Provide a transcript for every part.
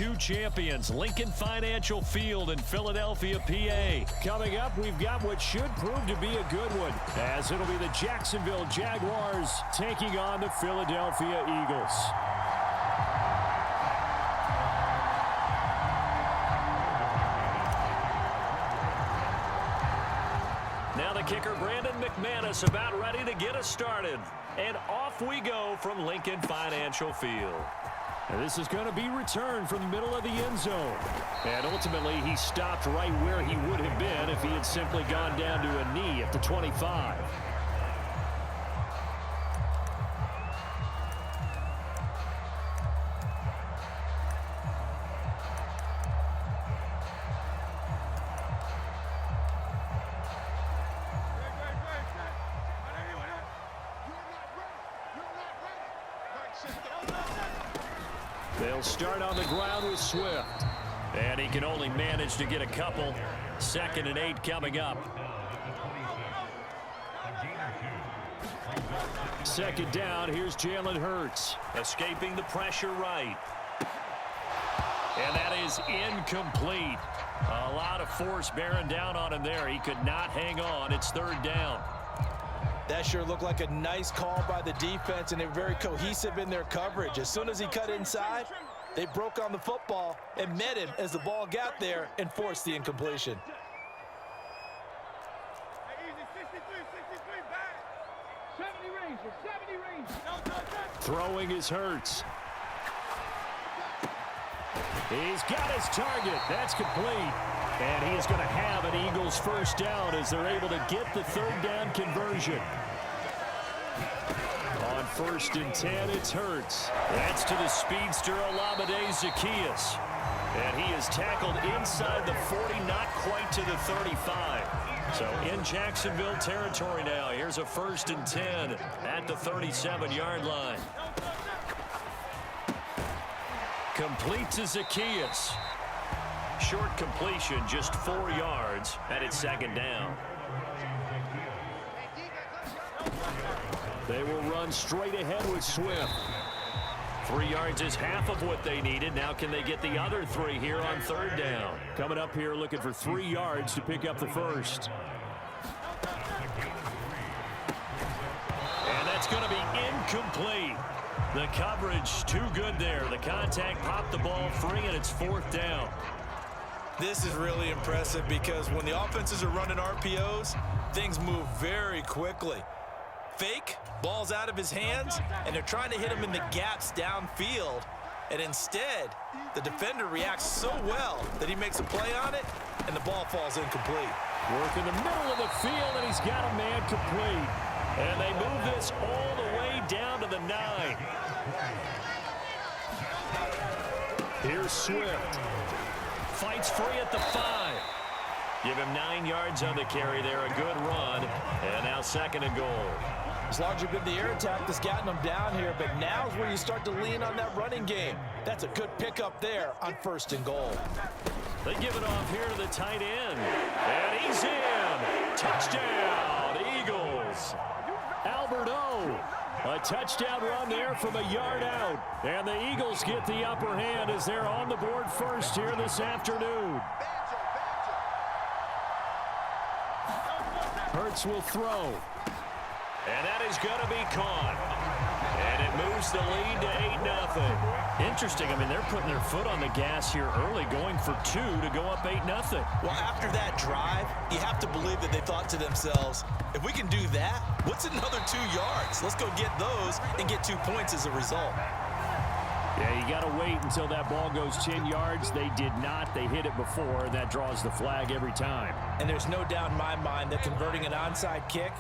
two champions, Lincoln Financial Field in Philadelphia, PA. Coming up, we've got what should prove to be a good one, as it'll be the Jacksonville Jaguars taking on the Philadelphia Eagles. Now the kicker, Brandon McManus, about ready to get us started. And off we go from Lincoln Financial Field. And this is going to be returned from the middle of the end zone. And ultimately, he stopped right where he would have been if he had simply gone down to a knee at the 25. They'll start on the ground with Swift. And he can only manage to get a couple. 2nd and 8 coming up. 2nd down, here's Jalen Hurts. Escaping the pressure right. And that is incomplete. A lot of force bearing down on him there. He could not hang on. It's 3rd down. That sure looked like a nice call by the defense, and they're very cohesive in their coverage. As soon as he cut inside, they broke on the football and met him as the ball got there and forced the incompletion. Throwing is Hurts. He's got his target. That's complete. And he is going to have an Eagles 1st down as they're able to get the 3rd down conversion. On 1st and 10, it's Hurts. That's to the speedster, Olamide Zaccheaus. And he is tackled inside the 40, not quite to the 35. So in Jacksonville territory now. Here's a 1st and 10 at the 37-yard line. Complete to Zaccheaus. Short completion, just 4 yards, and it's 2nd down. They will run straight ahead with Swift. 3 yards is half of what they needed. Now can they get the other 3 here on 3rd down? Coming up here looking for 3 yards to pick up the 1st. And that's going to be incomplete. The coverage too good there. The contact popped the ball free, and it's 4th down. This is really impressive because when the offenses are running RPOs, things move very quickly. Fake, ball's out of his hands, and they're trying to hit him in the gaps downfield. And instead, the defender reacts so well that he makes a play on it, and the ball falls incomplete. Work in the middle of the field, and he's got a man complete. And they move this all the way down to the 9. Here's Swift. Fights free at the 5. Give him 9 yards on the carry there. A good run. And now 2nd and goal. As largely been the air attack that's gotten them down here, but now's where you start to lean on that running game. That's a good pickup there on 1st and goal. They give it off here to the tight end. And he's in. Touchdown, Eagles. Alberto. A touchdown run there from a yard out. And the Eagles get the upper hand as they're on the board first here this afternoon. Hurts will throw. And that is going to be caught. And it moves the lead to 8-0. Interesting. I mean, they're putting their foot on the gas here early, going for 2 to go up 8-0. Well, after that drive, you have to believe that they thought to themselves, if we can do that, what's another 2 yards? Let's go get those and get 2 points as a result. Yeah, you got to wait until that ball goes 10 yards. They did not. They hit it before, and that draws the flag every time. And there's no doubt in my mind that converting an onside kick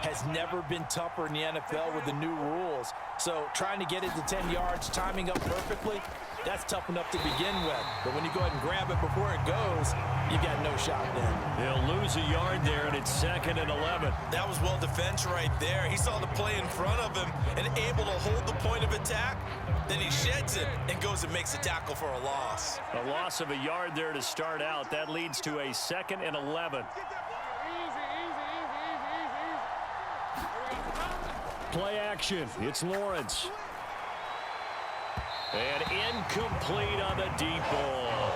has never been tougher in the NFL with the new rules. So trying to get it to 10 yards, timing up perfectly, that's tough enough to begin with. But when you go ahead and grab it before it goes, you got no shot then. They'll lose a yard there, and it's 2nd and 11. That was well defense right there. He saw the play in front of him and able to hold the point of attack. Then he sheds it and goes and makes a tackle for a loss. A loss of a yard there to start out. That leads to a 2nd and 11. Play action. It's Lawrence. And incomplete on the deep ball.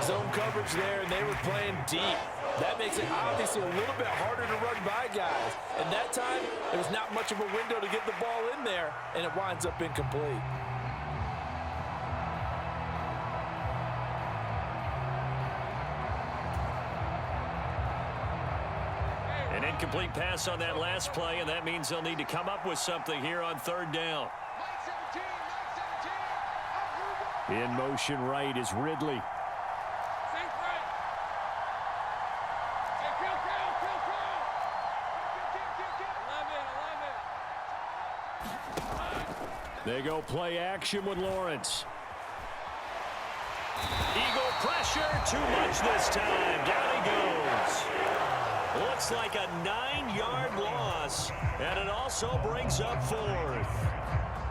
Zone coverage there, and they were playing deep. That makes it obviously a little bit harder to run by guys. And that time, there was not much of a window to get the ball in there, and it winds up incomplete. An incomplete pass on that last play, and that means they'll need to come up with something here on third down. In motion right is Ridley. They go play action with Lawrence. Eagle pressure, too much this time. Down he goes. Looks like a 9-yard loss, and it also brings up fourth.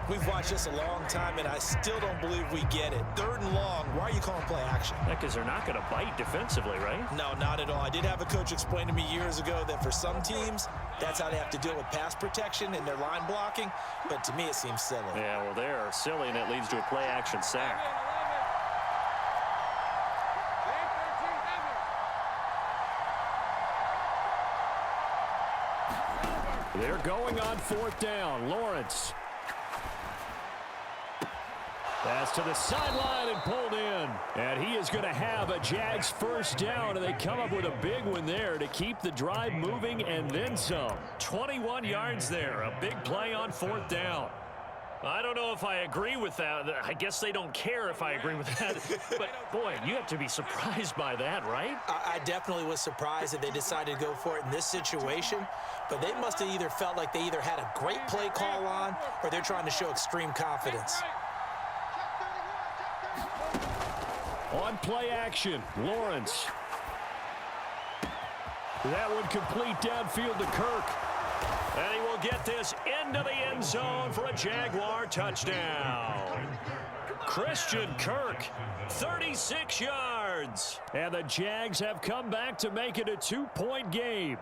We've watched this a long time, and I still don't believe we get it. Third and long, why are you calling play action? Because they're not going to bite defensively, right? No, not at all. I did have a coach explain to me years ago that for some teams, that's how they have to deal with pass protection and their line blocking, but to me it seems silly. Yeah, well, they're silly, and it leads to a play action sack. They're going on fourth down. Lawrence. Pass to the sideline and pulled in. And he is going to have a Jags first down, and they come up with a big one there to keep the drive moving and then some. 21 yards there. A big play on fourth down. I don't know if I agree with that. I guess they don't care if I agree with that. But, boy, you have to be surprised by that, right? I definitely was surprised that they decided to go for it in this situation. But they must have either felt like they either had a great play call on or they're trying to show extreme confidence. On play action, Lawrence. That one complete downfield to Kirk. And he will get this into the end zone for a Jaguar touchdown. Christian Kirk, 36 yards. And the Jags have come back to make it a 2-point game.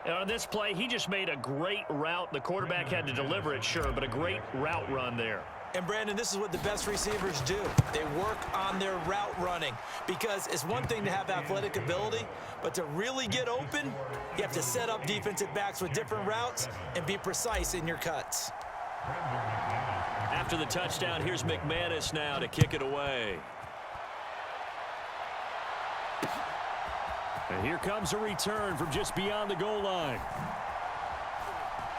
And on this play, he just made a great route. The quarterback had to deliver it, sure, but a great route run there. And, Brandon, this is what the best receivers do. They work on their route running because it's one thing to have athletic ability, but to really get open, you have to set up defensive backs with different routes and be precise in your cuts. After the touchdown, here's McManus now to kick it away. And here comes a return from just beyond the goal line.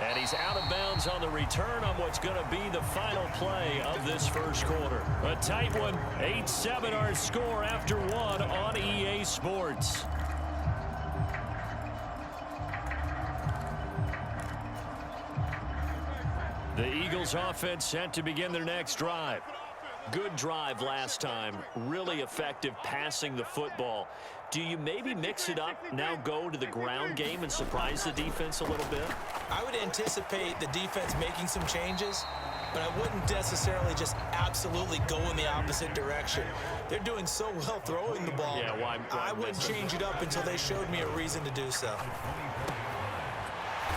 And he's out of bounds on the return on what's going to be the final play of this first quarter. A tight one, 8-7 our score after one on EA Sports. The Eagles offense set to begin their next drive. Good drive last time, really effective passing the football. Do you maybe mix it up, now go to the ground game and surprise the defense a little bit? I would anticipate the defense making some changes, but I wouldn't necessarily just absolutely go in the opposite direction. They're doing so well throwing the ball. Yeah, why I wouldn't change it up until they showed me a reason to do so.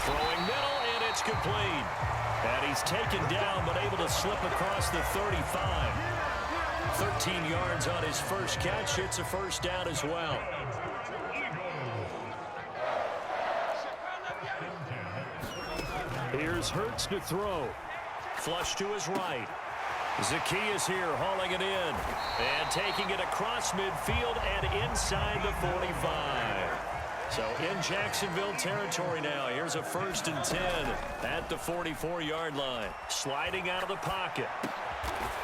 Throwing middle, and it's complete. And he's taken down, but able to slip across the 35. 13 yards on his first catch. It's a first down as well. Here's Hurts to throw. Flush to his right. Zacchaeus here hauling it in. And taking it across midfield and inside the 45. So in Jacksonville territory now. Here's a 1st and 10 at the 44-yard line. Sliding out of the pocket.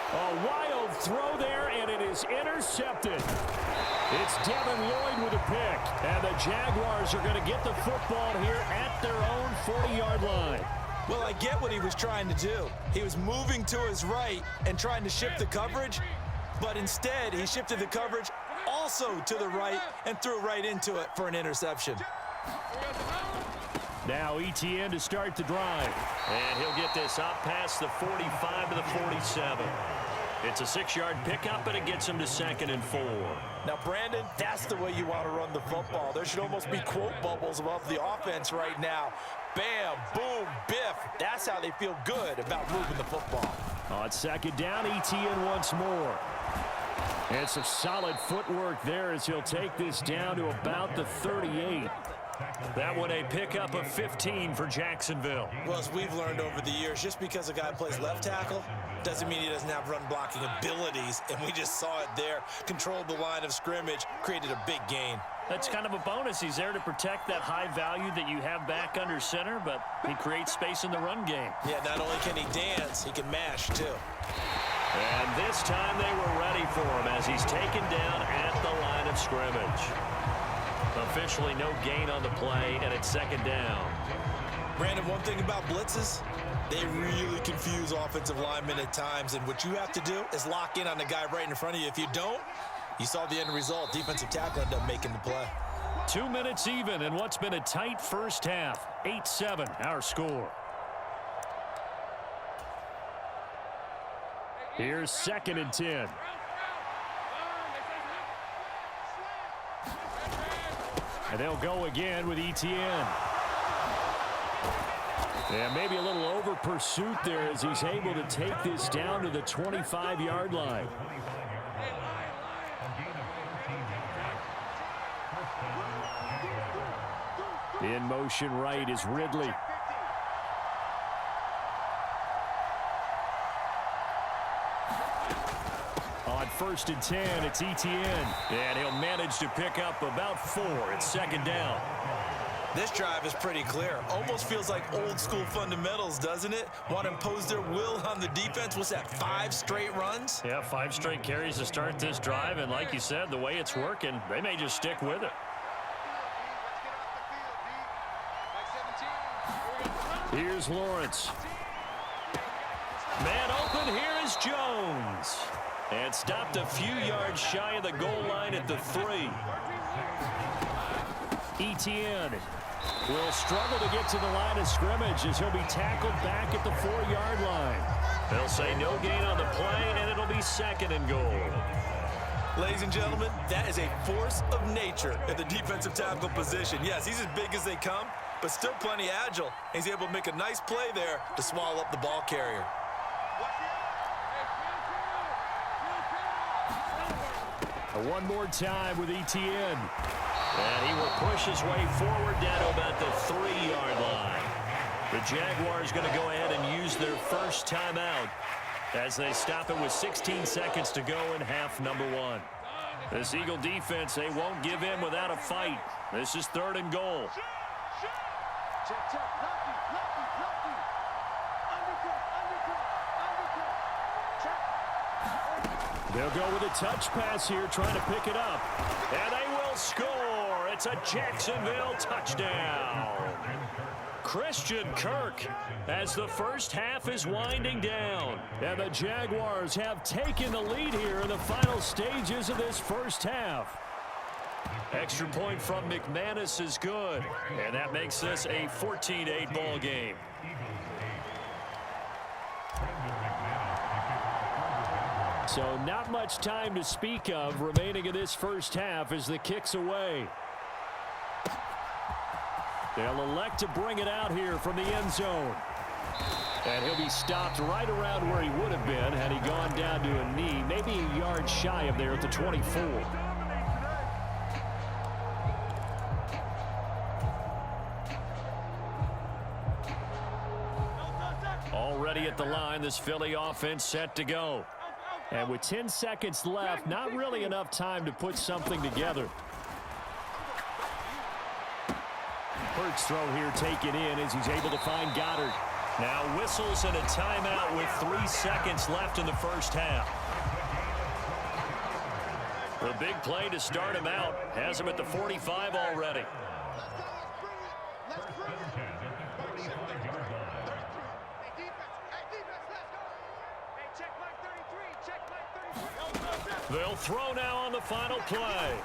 A wild throw there, and it is intercepted. It's Devin Lloyd with a pick. And the Jaguars are going to get the football here at their own 40-yard line. Well, I get what he was trying to do. He was moving to his right and trying to shift the coverage, but instead he shifted the coverage also to the right and threw right into it for an interception. Now Etienne to start the drive. And he'll get this up past the 45 to the 47. It's a 6-yard pickup, and it gets him to 2nd and 4. Now, Brandon, that's the way you want to run the football. There should almost be quote bubbles above the offense right now. Bam, boom, biff. That's how they feel good about moving the football. On second down, ETN once more. And some solid footwork there as he'll take this down to about the 38. That one a pickup of 15 for Jacksonville. Well, as we've learned over the years, just because a guy plays left tackle doesn't mean he doesn't have run blocking abilities, and we just saw it there. Controlled the line of scrimmage, created a big gain. That's kind of a bonus. He's there to protect that high value that you have back under center, but he creates space in the run game. Yeah, not only can he dance, he can mash too. And this time they were ready for him as he's taken down at the line of scrimmage. Officially no gain on the play, and it's second down. Brandon, one thing about blitzes, they really confuse offensive linemen at times, and what you have to do is lock in on the guy right in front of you. If you don't, you saw the end result. Defensive tackle ended up making the play. 2 minutes even in what's been a tight first half. 8-7 our score. Here's second and 10. And they'll go again with ETN. Yeah, maybe a little over pursuit there as he's able to take this down to the 25-yard line. In motion right is Ridley. On first and 10, it's ETN. And he'll manage to pick up about 4. It's second down. This drive is pretty clear. Almost feels like old school fundamentals, doesn't it? Want to impose their will on the defense. What's that, 5 straight runs? Yeah, 5 straight carries to start this drive. And like you said, the way it's working, they may just stick with it. Here's Lawrence. Man open, here is Jones. And stopped a few yards shy of the goal line at the 3. ETN will struggle to get to the line of scrimmage as he'll be tackled back at the 4-yard line. They'll say no gain on the play, and it'll be second and goal. Ladies and gentlemen, that is a force of nature at the defensive tackle position. Yes, he's as big as they come, but still plenty agile. He's able to make a nice play there to swallow up the ball carrier. One more time with ETN. And he will push his way forward down to about the 3-yard line. The Jaguars going to go ahead and use their first timeout as they stop it with 16 seconds to go in half number 1. This Eagle defense, they won't give in without a fight. This is third and goal. They'll go with a touch pass here, trying to pick it up. And they will score. It's a Jacksonville touchdown. Christian Kirk as the first half is winding down. And the Jaguars have taken the lead here in the final stages of this first half. Extra point from McManus is good. And that makes this a 14-8 ball game. So not much time to speak of remaining in this first half as the kick's away. They'll elect to bring it out here from the end zone. And he'll be stopped right around where he would have been had he gone down to a knee, maybe a yard shy of there at the 24. Already at the line, this Philly offense set to go. And with 10 seconds left, not really enough time to put something together. Hurts throw here taken in as he's able to find Goddard. Now whistles and a timeout with 3 seconds left in the first half. The big play to start him out has him at the 45 already. They'll throw now on the final play.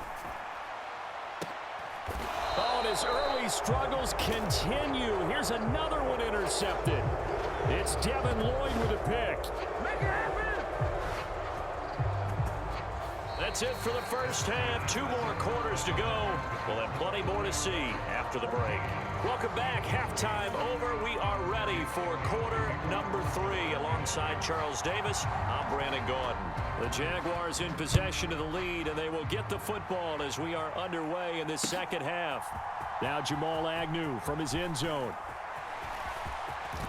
Oh, and his early struggles continue. Here's another one intercepted. It's Devin Lloyd with a pick. That's it for the first half. 2 more quarters to go. We'll have plenty more to see after the break. Welcome back. Halftime over. We are ready for quarter number 3. Alongside Charles Davis, I'm Brandon Gaudin. The Jaguars in possession of the lead, and they will get the football as we are underway in this second half. Now Jamal Agnew from his end zone.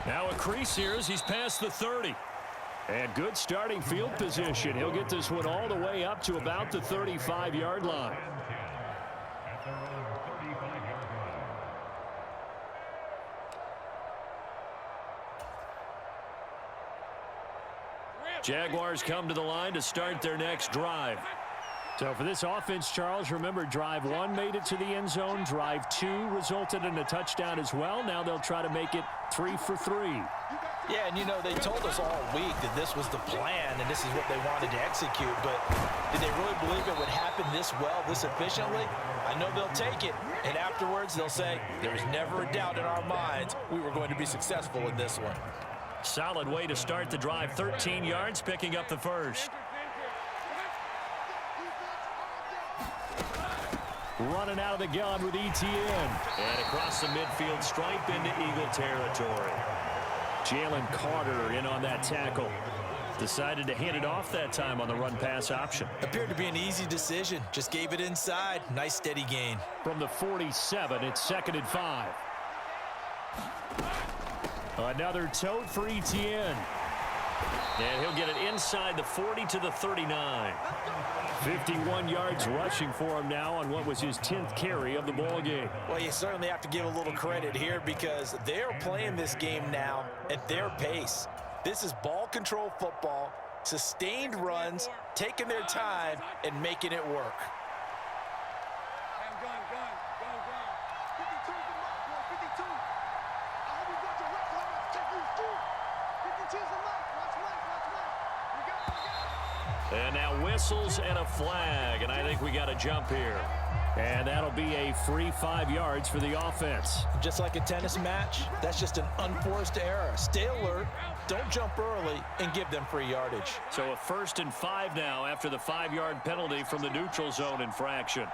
Now a crease here as he's past the 30. And good starting field position. He'll get this one all the way up to about the 35-yard line. Jaguars come to the line to start their next drive. So for this offense, Charles, remember drive 1 made it to the end zone. Drive 2 resulted in a touchdown as well. Now they'll try to make it 3 for 3. Yeah, and you know, they told us all week that this was the plan and this is what they wanted to execute, but did they really believe it would happen this well, this efficiently? I know they'll take it, and afterwards they'll say, there was never a doubt in our minds we were going to be successful in this one. Solid way to start the drive. 13 yards, picking up the first. Running out of the gun with Etienne. And across the midfield stripe into Eagle territory. Jalen Carter in on that tackle. Decided to hand it off that time on the run-pass option. Appeared to be an easy decision. Just gave it inside. Nice steady gain. From the 47, it's 2nd and 5. Another tote for Etienne. And he'll get it inside the 40 to the 39. 51 yards rushing for him now on what was his 10th carry of the ball game. Well, you certainly have to give a little credit here because they're playing this game now at their pace. This is ball control football, sustained runs, taking their time, and making it work. And now whistles and a flag, and I think we got a jump here. And that'll be a free 5 yards for the offense. Just like a tennis match, that's just an unforced error. Stay alert, don't jump early, and give them free yardage. So a 1st and 5 now after the 5-yard penalty from the neutral zone infraction.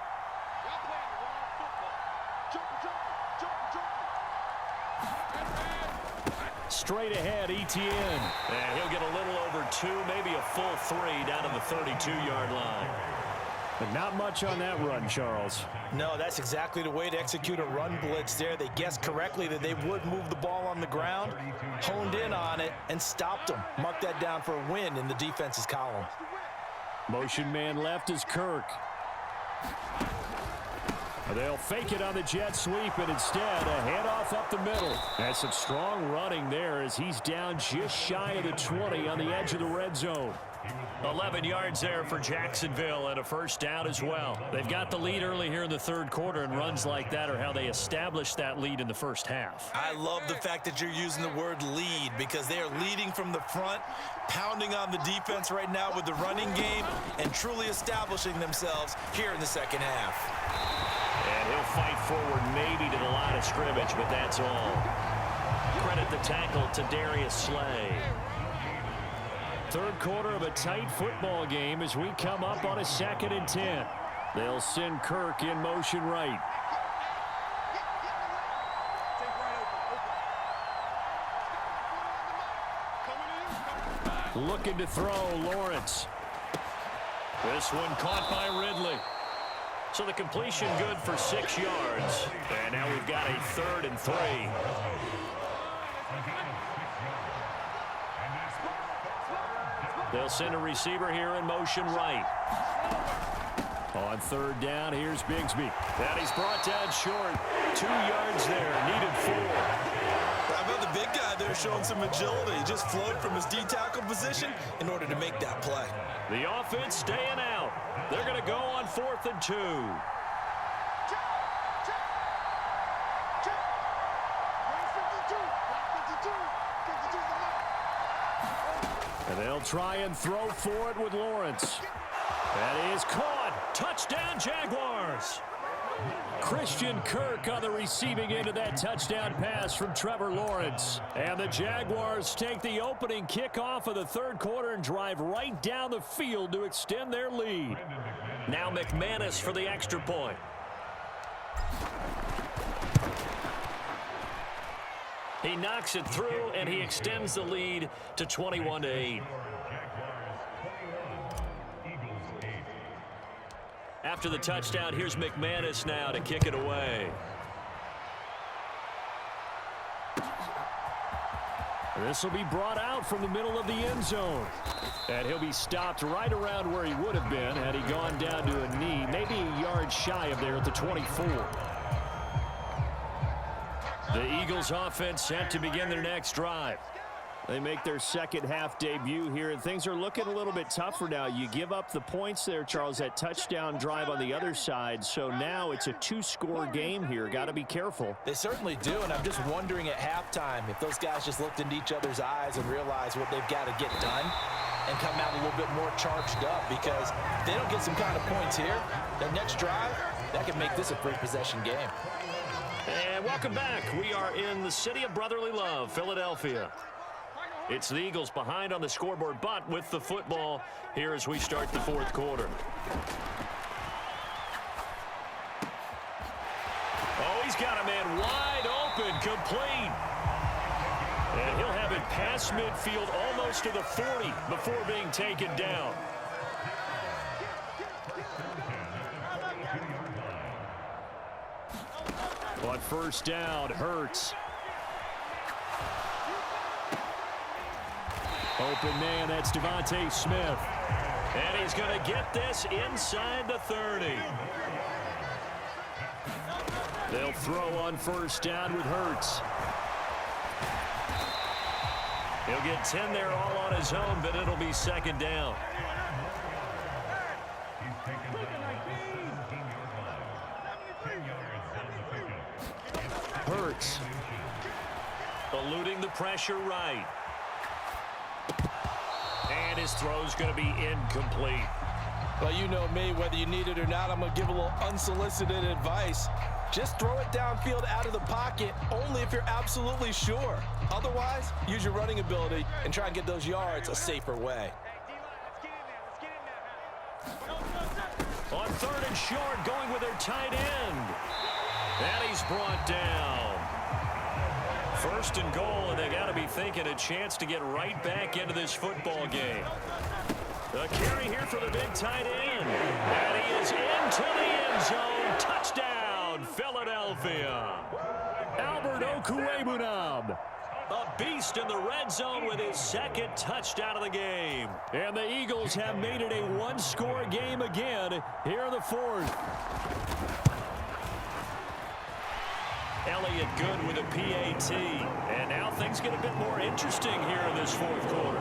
Straight ahead, Etienne. And he'll get a little over 2, maybe a full 3 down to the 32-yard line. But not much on that run, Charles. No, that's exactly the way to execute a run blitz there. They guessed correctly that they would move the ball on the ground, honed in on it, and stopped them. Mark that down for a win in the defense's column. Motion man left is Kirk. They'll fake it on the jet sweep, and instead a handoff up the middle. That's some strong running there as he's down just shy of the 20 on the edge of the red zone. 11 yards there for Jacksonville and a first down as well. They've got the lead early here in the 3rd quarter, and runs like that are how they established that lead in the first half. I love the fact that you're using the word lead because they are leading from the front, pounding on the defense right now with the running game, and truly establishing themselves here in the second half. And he'll fight forward maybe to the line of scrimmage, but that's all. Credit the tackle to Darius Slay. 3rd quarter of a tight football game as we come up on a 2nd and 10. They'll send Kirk in motion right. Looking to throw, Lawrence. This one caught by Ridley. So the completion good for 6 yards. And now we've got a 3rd and 3. They'll send a receiver here in motion right. On 3rd down, here's Bigsby. And he's brought down short. 2 yards there, needed 4. How about the big guy there showing some agility? He just floated from his D-tackle position in order to make that play. The offense staying out. They're going to go on 4th and 2. And they'll try and throw for it with Lawrence. That is caught. Touchdown, Jaguars. Christian Kirk on the receiving end of that touchdown pass from Trevor Lawrence. And the Jaguars take the opening kickoff of the third quarter and drive right down the field to extend their lead. Now McManus for the extra point. He knocks it through, and he extends the lead to 21-8. After the touchdown, here's McManus now to kick it away. This will be brought out from the middle of the end zone. And he'll be stopped right around where he would have been had he gone down to a knee, maybe a yard shy of there at the 24. The Eagles offense set to begin their next drive. They make their second half debut here, and things are looking a little bit tougher now. You give up the points there, Charles, that touchdown drive on the other side. So now it's a two-score game here. Got to be careful. They certainly do, and I'm just wondering at halftime if those guys just looked into each other's eyes and realized what they've got to get done and come out a little bit more charged up, because if they don't get some kind of points here, the next drive, that could make this a three-possession game. And welcome back. We are in the city of brotherly love, Philadelphia. It's the Eagles behind on the scoreboard, but with the football here as we start the fourth quarter. Oh, he's got a man wide open, complete. And he'll have it past midfield almost to the 40 before being taken down. On first down, Hurts. Open man, that's Devontae Smith. And he's going to get this inside the 30. They'll throw on first down with Hurts. He'll get 10 there all on his own, but it'll be second down. Hurts. Eluding the pressure right. And his throw's going to be incomplete. Well, you know me, whether you need it or not, I'm going to give a little unsolicited advice. Just throw it downfield out of the pocket, only if you're absolutely sure. Otherwise, use your running ability and try and get those yards a safer way. On third and short, going with their tight end. And he's brought down. First and goal, and they got to be thinking a chance to get right back into this football game. The carry here for the big tight end. And he is into the end zone. Touchdown, Philadelphia. Albert Okwuegbunam, a beast in the red zone with his second touchdown of the game. And the Eagles have made it a one-score game again here in the fourth. Elliott good with a PAT. And now things get a bit more interesting here in this fourth quarter.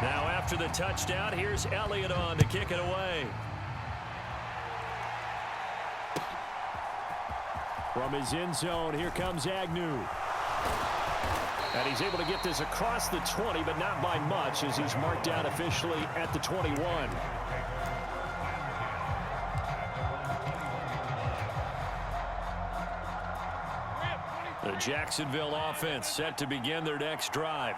Now after the touchdown, here's Elliott on to kick it away. From his end zone, here comes Agnew. And he's able to get this across the 20, but not by much, as he's marked down officially at the 21. The Jacksonville offense set to begin their next drive.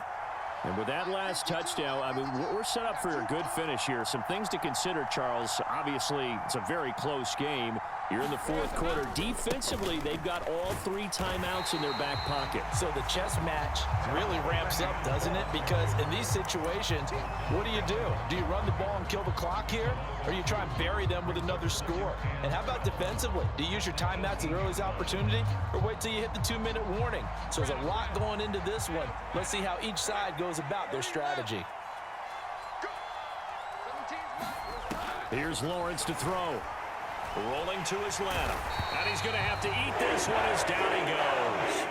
And with that last touchdown, I mean, we're set up for a good finish here. Some things to consider, Charles. Obviously, it's a very close game. You're in the fourth quarter. Defensively, they've got all three timeouts in their back pocket. So the chess match really ramps up, doesn't it? Because in these situations, what do? Do you run the ball and kill the clock here? Or you try and bury them with another score? And how about defensively? Do you use your timeouts at earliest opportunity? Or wait till you hit the 2-minute warning? So there's a lot going into this one. Let's see how each side goes about their strategy. Here's Lawrence to throw. Rolling to his left. And he's going to have to eat this one as down he goes.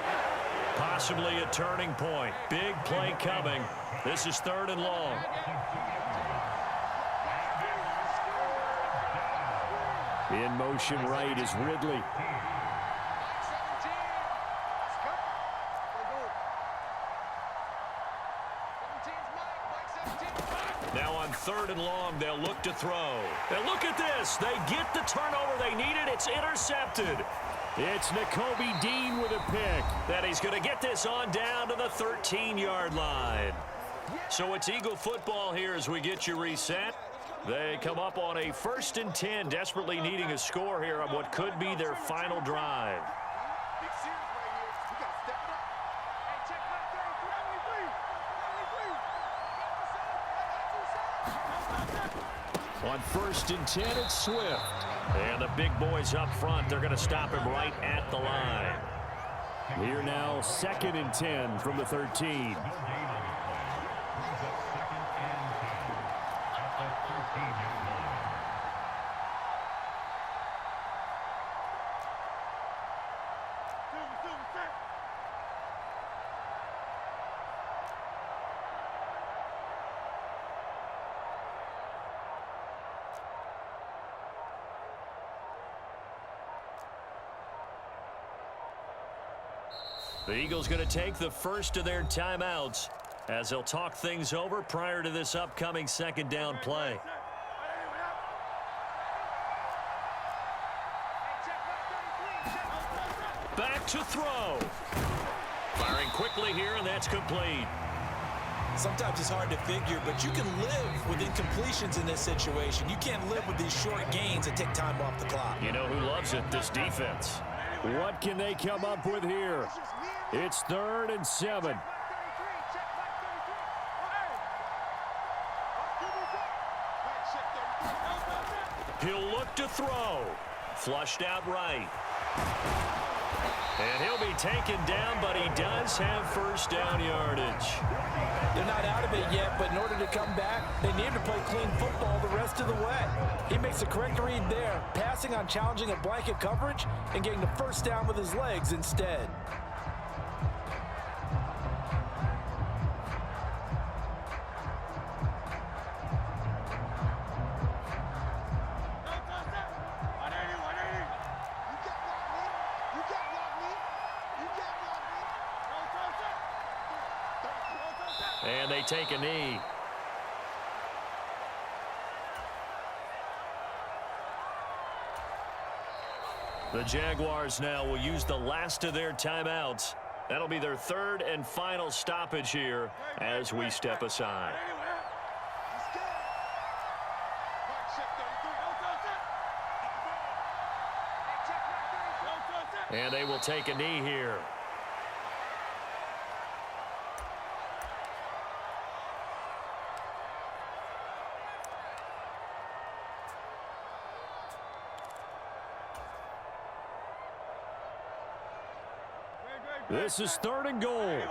Possibly a turning point. Big play coming. This is third and long. In motion right is Ridley. Now on 3rd and long, they'll look to throw. And look at this. They get the turnover they needed. It's intercepted. It's Nakobe Dean with a pick. Then he's going to get this on down to the 13-yard line. So it's Eagle football here as we get you reset. They come up on a 1st and 10, desperately needing a score here on what could be their final drive. On 1st and 10, it's Swift. And the big boys up front, they're going to stop him right at the line. Here now, 2nd and 10 from the 13. The Eagles going to take the first of their timeouts as they'll talk things over prior to this upcoming 2nd down play. Back to throw. Firing quickly here, and that's complete. Sometimes it's hard to figure, but you can live with incompletions in this situation. You can't live with these short gains that take time off the clock. You know who loves it? This defense. What can they come up with here? It's 3rd and 7. He'll look to throw. Flushed out right. And he'll be taken down, but he does have 1st down yardage. They're not out of it yet, but in order to come back, they need to play clean football the rest of the way. He makes the correct read there, passing on challenging a blanket coverage and getting the 1st down with his legs instead. And they take a knee. The Jaguars now will use the last of their timeouts. That'll be their 3rd and final stoppage here as we step aside. And they will take a knee here. This is 3rd and goal.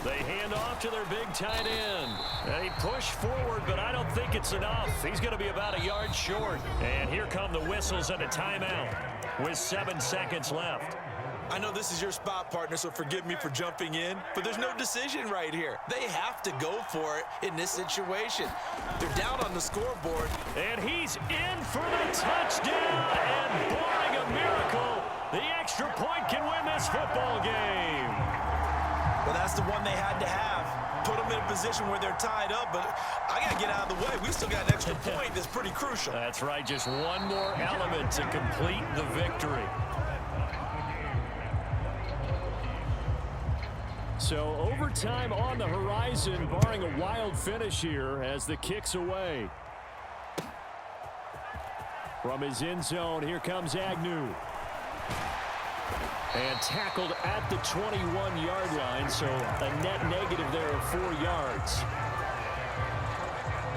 They hand off to their big tight end. They push forward, but I don't think it's enough. He's going to be about a yard short. And here come the whistles and a timeout with 7 seconds left. I know this is your spot, partner, so forgive me for jumping in, but there's no decision right here. They have to go for it in this situation. They're down on the scoreboard. And he's in for the touchdown, and barring a miracle, the extra point can win this football game. Well, that's the one they had to have. Put them in a position where they're tied up, but I got to get out of the way. We still got an extra point that's pretty crucial. That's right, just one more element to complete the victory. So overtime on the horizon, barring a wild finish here as the kick's away. From his end zone, here comes Agnew. And tackled at the 21-yard line, so a net negative there of 4 yards.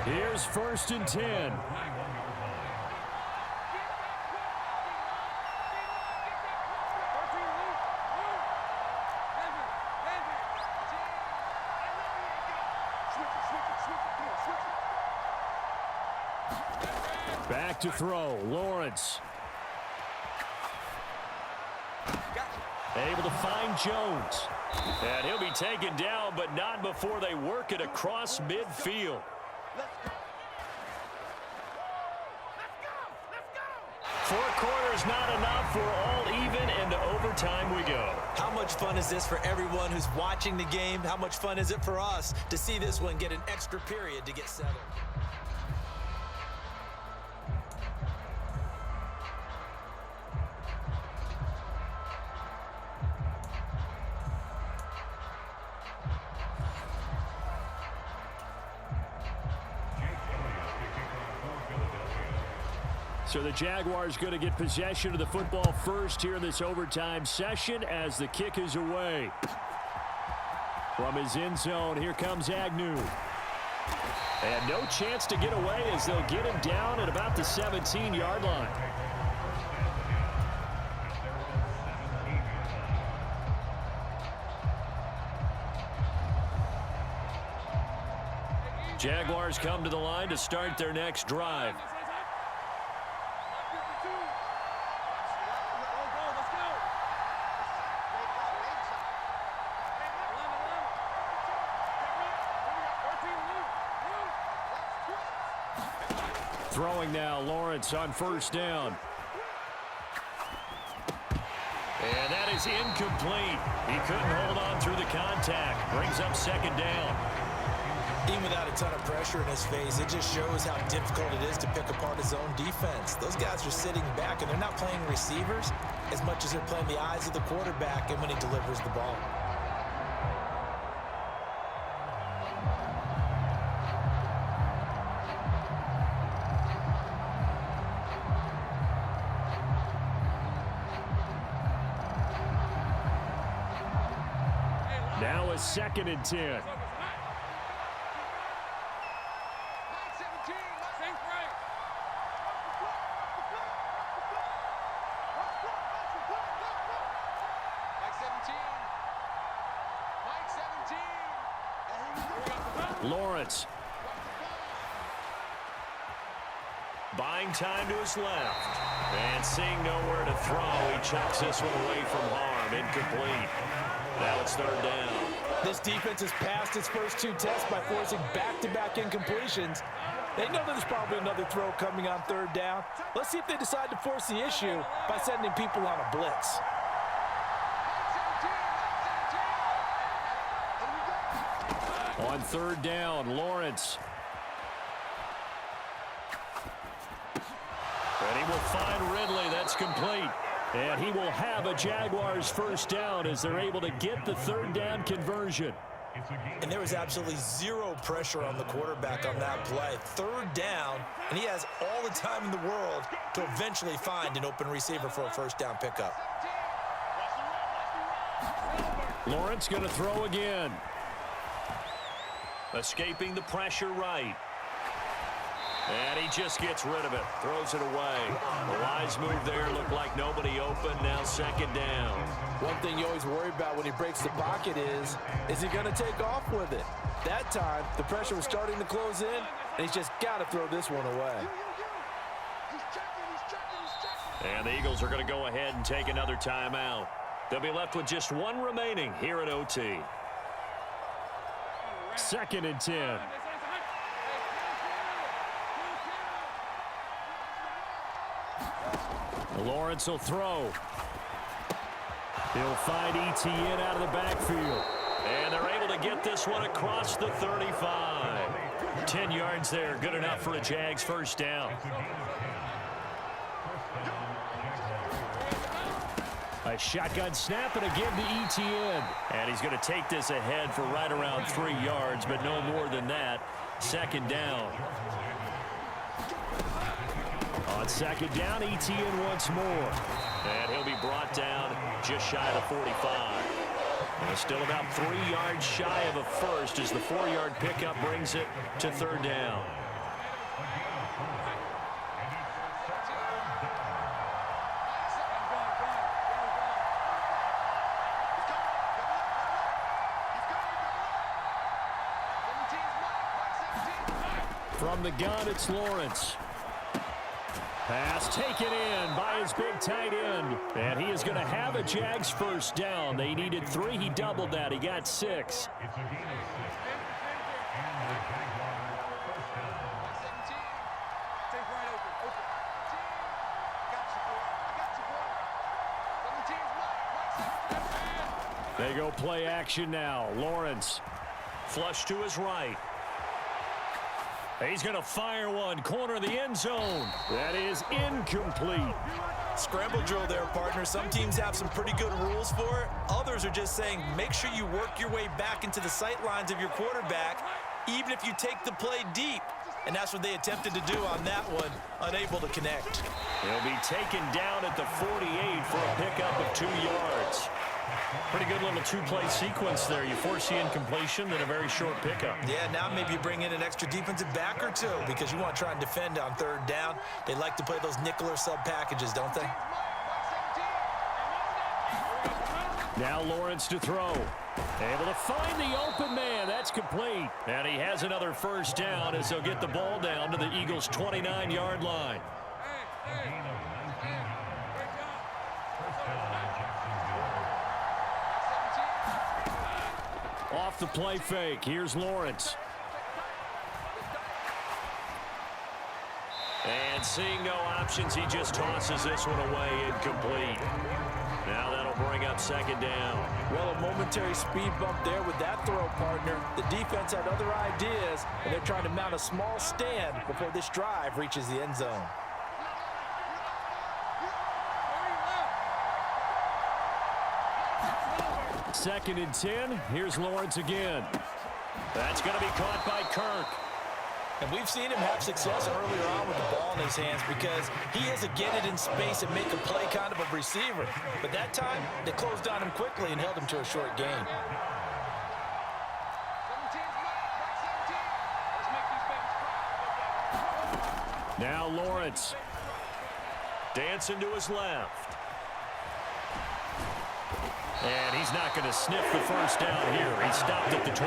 Here's 1st and 10. Back to throw, Lawrence. Able to find Jones. And he'll be taken down, but not before they work it across midfield. Four quarters not enough. We're all even, and to overtime we go. How much fun is this for everyone who's watching the game? How much fun is it for us to see this one get an extra period to get settled? So the Jaguars going to get possession of the football first here in this overtime session as the kick is away. From his end zone, here comes Agnew. And no chance to get away as they'll get him down at about the 17-yard line. Jaguars come to the line to start their next drive. Throwing now, Lawrence on first down. And that is incomplete. He couldn't hold on through the contact. Brings up second down. Even without a ton of pressure in his face, it just shows how difficult it is to pick apart his own defense. Those guys are sitting back, and they're not playing receivers as much as they're playing the eyes of the quarterback and when he delivers the ball. Now a 2nd and 10. Lawrence. Buying time to his left. And seeing nowhere to throw, he chucks this one away from harm. Incomplete. Now it's third down. This defense has passed its first two tests by forcing back-to-back incompletions. They know there's probably another throw coming on third down. Let's see if they decide to force the issue by sending people on a blitz. On third down, Lawrence. And he will find Ridley. That's complete. And he will have a Jaguars first down as they're able to get the third down conversion. And there was absolutely zero pressure on the quarterback on that play. Third down, and he has all the time in the world to eventually find an open receiver for a first down pickup. Lawrence going to throw again. Escaping the pressure right. And he just gets rid of it. Throws it away. The wise move there. Looked like nobody open. Now second down. One thing you always worry about when he breaks the pocket is he going to take off with it? That time, the pressure was starting to close in, and he's just got to throw this one away. And the Eagles are going to go ahead and take another timeout. They'll be left with just one remaining here at OT. 2nd and 10. Lawrence will throw. He'll find Etienne out of the backfield. And they're able to get this one across the 35. 10 yards there, good enough for a Jags first down. A shotgun snap and again to Etienne. And he's going to take this ahead for right around 3 yards, but no more than that. Second down. On second down, Etienne once more. And he'll be brought down just shy of the 45. And still about 3 yards shy of a first as the 4-yard pickup brings it to third down. From the gun, it's Lawrence. Pass taken in by his big tight end. And he is going to have a Jags first down. They needed 3. He doubled that. He got 6. They go play action now. Lawrence. Flush to his right. He's going to fire one. Corner of the end zone. That is incomplete. Scramble drill there, partner. Some teams have some pretty good rules for it. Others are just saying make sure you work your way back into the sight lines of your quarterback, even if you take the play deep. And that's what they attempted to do on that one, unable to connect. He'll be taken down at the 48 for a pickup of 2 yards. Pretty good little two-play sequence there. You force the incompletion, then a very short pickup. Yeah, now maybe you bring in an extra defensive back or two because you want to try and defend on third down. They like to play those nickel or sub packages, don't they? Now Lawrence to throw. Able to find the open man. That's complete. And he has another first down as they'll get the ball down to the Eagles' 29-yard line. Off the play fake. Here's Lawrence. And seeing no options, he just tosses this one away incomplete. Now that'll bring up second down. Well, a momentary speed bump there with that throw, partner. The defense had other ideas, and they're trying to mount a small stand before this drive reaches the end zone. Second and 10. Here's Lawrence again. That's going to be caught by Kirk. And we've seen him have success earlier on with the ball in his hands because he has a get it in space and make a play kind of a receiver. But that time, they closed on him quickly and held him to a short gain. Now Lawrence. Dancing to his left. And he's not going to sniff the first down here. He stopped at the 25.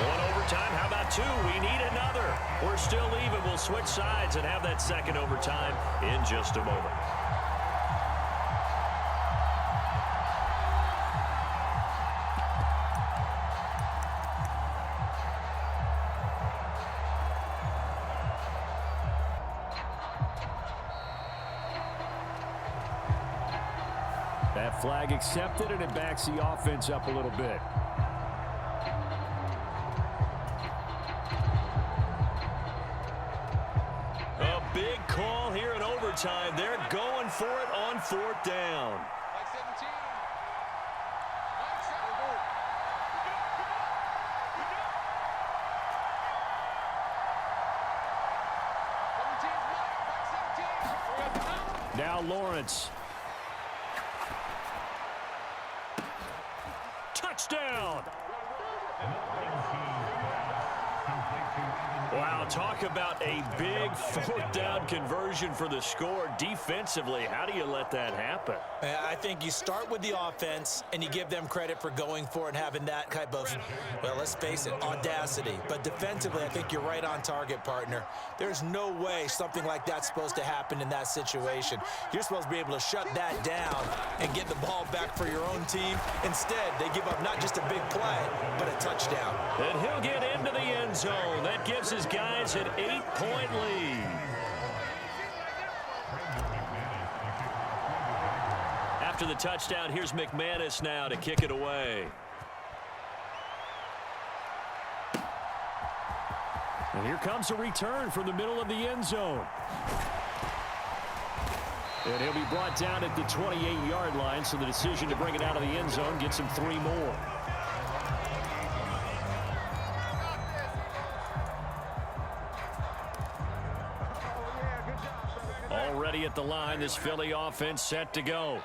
One overtime. How about two? We need another. We're still even. We'll switch sides and have that second overtime in just a moment. That flag accepted, and it backs the offense up a little bit. A big call here in overtime. They're going for it on fourth down. Now Lawrence. Touchdown! Wow, talk about a big fourth down conversion for the score. Defensively, how do you let that happen? I think you start with the offense and you give them credit for going for it and having that type of, well, let's face it, audacity. But defensively, I think you're right on target, partner. There's no way something like that's supposed to happen in that situation. You're supposed to be able to shut that down and get the ball back for your own team. Instead, they give up not just a big play, but a touchdown. And he'll get into the end zone. That gives his guys an 8-point lead. After the touchdown, here's McManus now to kick it away. And here comes a return from the middle of the end zone. And he'll be brought down at the 28-yard line, so the decision to bring it out of the end zone gets him 3 more. Already at the line, this Philly offense set to go.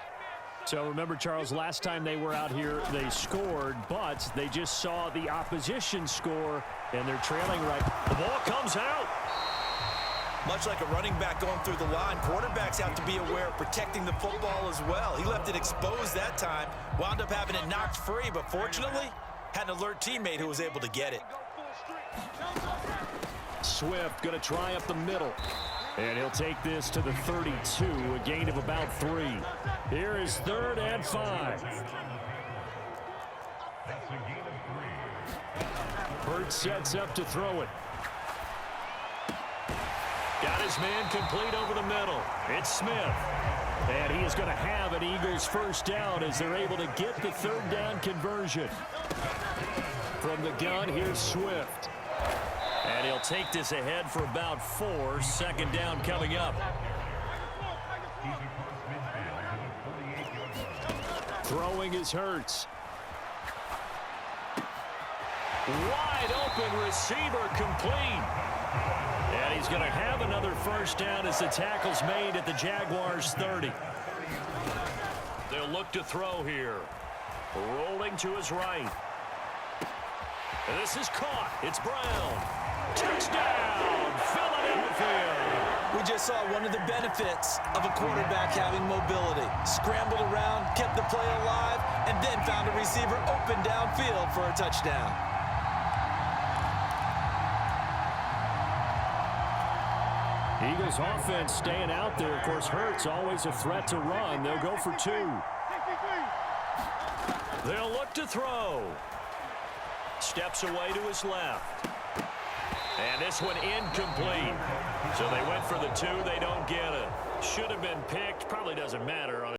So remember, Charles, last time they were out here, they scored, but they just saw the opposition score, and they're trailing right. The ball comes out. Much like a running back going through the line, quarterbacks have to be aware of protecting the football as well. He left it exposed that time, wound up having it knocked free, but fortunately, had an alert teammate who was able to get it. Swift going to try up the middle. And he'll take this to the 32, a gain of about 3. Here is 3rd and 5. Hurts sets up to throw it. Got his man complete over the middle. It's Smith. And he is going to have an Eagles first down as they're able to get the third down conversion. From the gun, here's Swift. And he'll take this ahead for about 4. Second down coming up. Throwing is Hurts. Wide open receiver complete. And he's going to have another first down as the tackle's made at the Jaguars' 30. They'll look to throw here. Rolling to his right. And this is caught. It's Brown. Touchdown, Philadelphia. We just saw one of the benefits of a quarterback having mobility. Scrambled around, kept the play alive, and then found a receiver open downfield for a touchdown. Eagles offense staying out there. Of course, Hurts always a threat to run. They'll go for 2. They'll look to throw. Steps away to his left. And this one incomplete. So they went for the 2. They don't get it. Should have been picked. Probably doesn't matter on